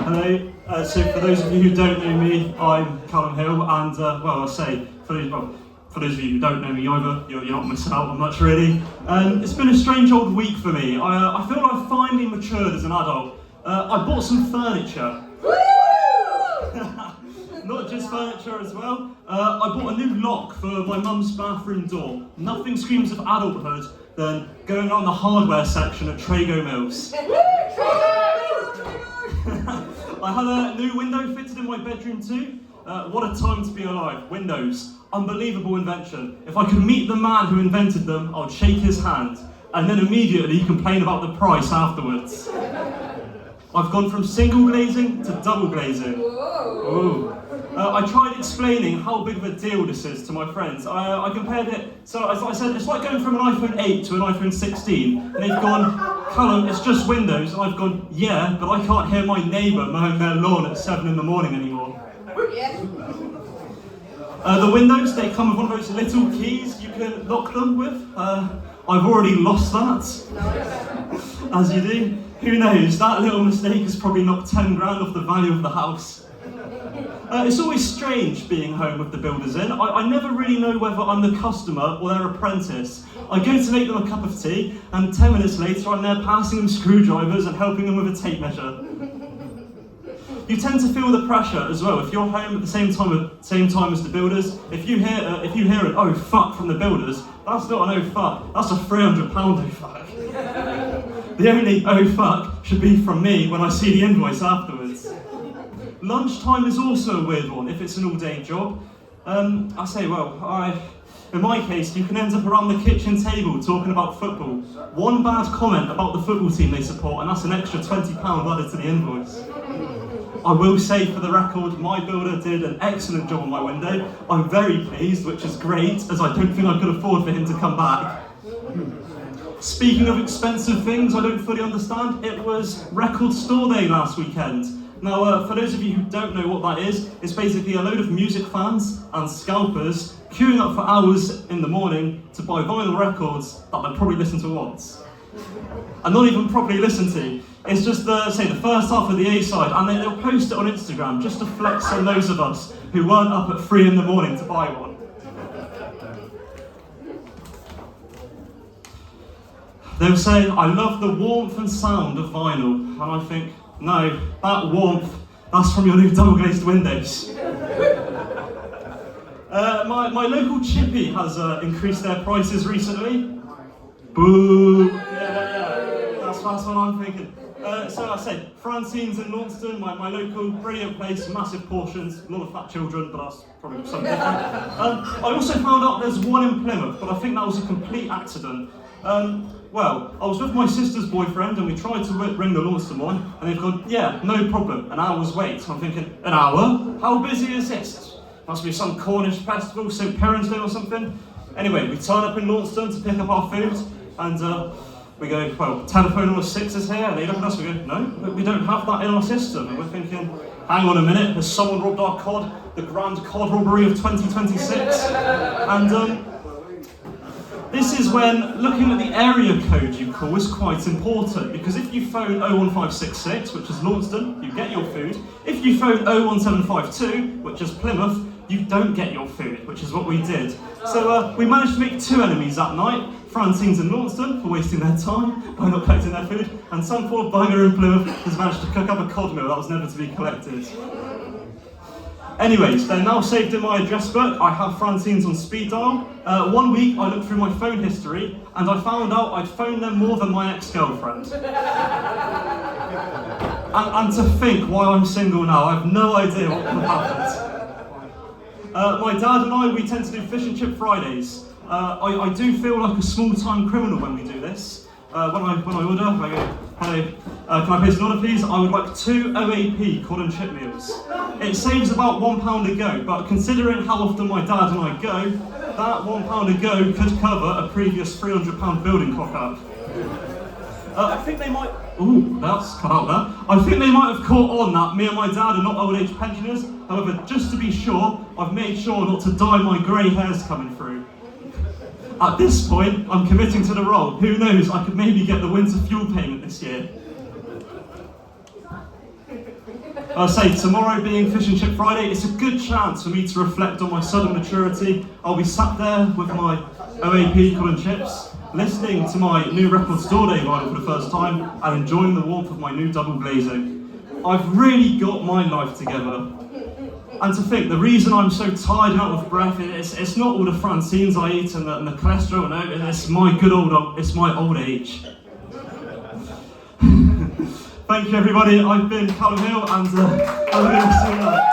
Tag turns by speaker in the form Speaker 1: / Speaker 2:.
Speaker 1: Hello. So for those of you who don't know me, I'm Callum Hill, and for those of you who don't know me either, you're not missing out on much really. It's been a strange old week for me. I feel I've finally matured as an adult. I bought some furniture. Not just furniture as well. I bought a new lock for my mum's bathroom door. Nothing screams of adulthood than going around the hardware section at Trago Mills. I had a new window fitted in my bedroom too. What a time to be alive. Windows, unbelievable invention. If I could meet the man who invented them, I'd shake his hand and then immediately complain about the price afterwards. I've gone from single glazing to double glazing. Ooh. I tried explaining how big of a deal this is to my friends. I compared it, so as I said, it's like going from an iPhone 8 to an iPhone 16, and they've gone, Callum, it's just Windows, and I've gone, yeah, but I can't hear my neighbour mowing their lawn at 7 in the morning anymore. The windows, they come with one of those little keys you can lock them with. I've already lost that, as you do. Who knows, that little mistake has probably knocked 10 grand off the value of the house. It's always strange being home with the builders in. I never really know whether I'm the customer or their apprentice. I go to make them a cup of tea, and 10 minutes later I'm there passing them screwdrivers and helping them with a tape measure. You tend to feel the pressure as well. If you're home at the same time as the builders, if you hear an oh fuck from the builders, that's not an oh fuck, that's a £300 oh fuck. The only oh fuck should be from me when I see the invoice afterwards. Lunchtime is also a weird one if it's an all-day job. In my case, you can end up around the kitchen table talking about football. One bad comment about the football team they support, and that's an extra £20 added to the invoice. I will say for the record, my builder did an excellent job on my window. I'm very pleased, which is great, as I don't think I could afford for him to come back. Speaking of expensive things I don't fully understand, it was Record Store Day last weekend. Now, for those of you who don't know what that is, it's basically a load of music fans and scalpers queuing up for hours in the morning to buy vinyl records that they'll probably listen to once. And not even properly listen to. It's just the first half of the A-side, and they'll post it on Instagram just to flex on those of us who weren't up at 3 in the morning to buy one. They'll say, I love the warmth and sound of vinyl, and I think, no, that warmth, that's from your new double-glazed windows. My local chippy has increased their prices recently. Boo! Yeah, that's what I'm thinking. So I said, Francine's in Launceston, my local, brilliant place, massive portions, a lot of fat children, but that's probably something different. I also found out there's one in Plymouth, but I think that was a complete accident. I was with my sister's boyfriend and we tried to ring the Launceston one, and they've gone, yeah, no problem, an hour's wait. So I'm thinking, an hour? How busy is this? Must be some Cornish festival, St. Piran's Day or something. Anyway, we turn up in Launceston to pick up our food, and we go, well, telephone number 6 is here, and they look at us, we go, no, we don't have that in our system. And we're thinking, hang on a minute, has someone robbed our cod? The grand cod robbery of 2026? And this is when looking at the area code you call is quite important, because if you phone 01566, which is Launceston, you get your food. If you phone 01752, which is Plymouth, you don't get your food, which is what we did. So we managed to make 2 enemies that night. Francine's in Launceston for wasting their time by not collecting their food, and some poor bugger in Plymouth has managed to cook up a cod meal that was never to be collected. Anyways, they're now saved in my address book. I have Francine's on speed dial. One week I looked through my phone history and I found out I'd phoned them more than my ex-girlfriend. and to think why I'm single now, I have no idea what could have happened. My dad and I, we tend to do fish and chip Fridays. I do feel like a small-time criminal when we do this. When I order, I go, hello, can I place an order please? I would like 2 OAP cod and chip meals. It saves about £1 a go, but considering how often my dad and I go, that £1 a go could cover a previous £300 building cock-up. I think they might, that's cut out there. I think they might have caught on that me and my dad are not old age pensioners. However, just to be sure, I've made sure not to dye my grey hairs coming through. At this point, I'm committing to the role. Who knows, I could maybe get the winter fuel payment this year. I say tomorrow being Fish and Chip Friday, it's a good chance for me to reflect on my sudden maturity. I'll be sat there with my OAP cod and chips, listening to my new Record Store Day vinyl for the first time and enjoying the warmth of my new double glazing. I've really got my life together. And to think, the reason I'm so tired and out of breath, it's not all the Francines I eat and the cholesterol, no, it's my old age. Thank you everybody, I've been Callum Hill and have a good night.